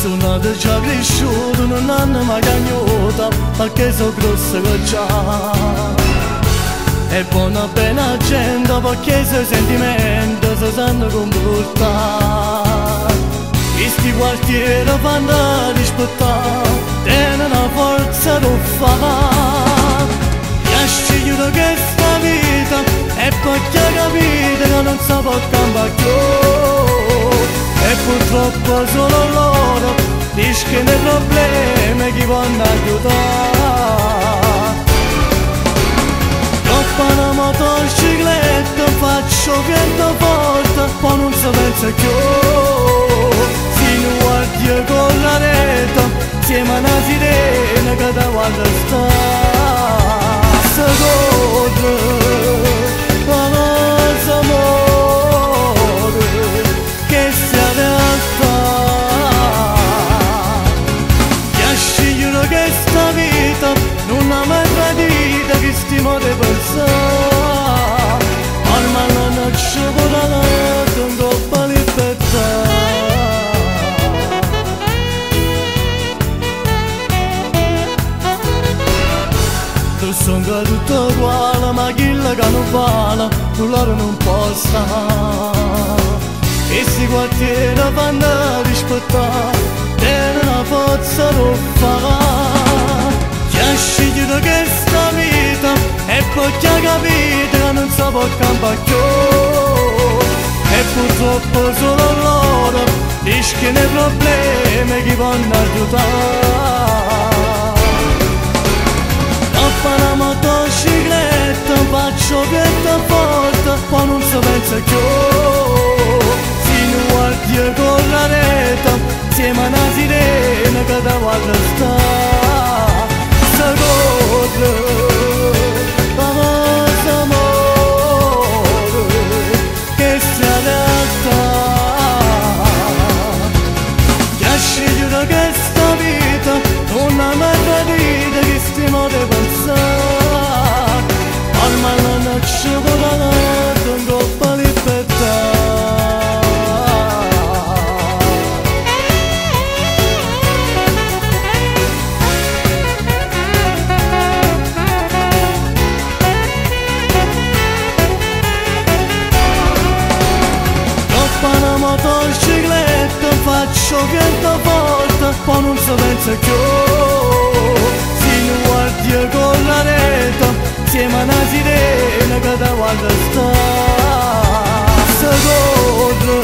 Sono già cresciuto, non hanno mai cagnuta, perché sono grosso che già. È buona appena gente, perché se sentimenti si sanno comportare. Questi quartieri fanno rispettare, tenen una forza da fare. Lasci chiudo questa vita, e poi capite che non si può cambiare più. E purtroppo solo loro rischiano i problemi che vanno aiutare. Troppa una motocicletta, faccio vento forte, poi non si pensa più. Si non guardi con la rete, insieme a una sirena che da guarda sta. Se corre, ma non si muore, che sia realtà. Lasci giuro che sta vita non ha mai tradita, che stimo di pensare. Ormai non ci vorrà con troppa libertà. Sono tutto uguale, ma chi che non vale, tu loro non può stare. E si quartieri fanno rispettare, tenen una forza da fare. Già scegliere questa vita, e poi già capite che non si può cambiare più. E purtroppo solo loro rischiano i problemi che vanno aiutare. Una motocicletta, faccio vento forte, poi non si pensa più. Si non guardi con la rete, insieme a una sirena che da guarda sta. Se corre, ma non si muore, che sia realtà. Già scegliere questa vita, non ha mai tradita, che stimo di pensare. Ormai non ci vorrà con troppa libertà. Troppa una motocicletta, faccio vento forte, poi non si pensa più. Si non guardi con la rete, insieme a una sirena che da guarda sta. Se corre,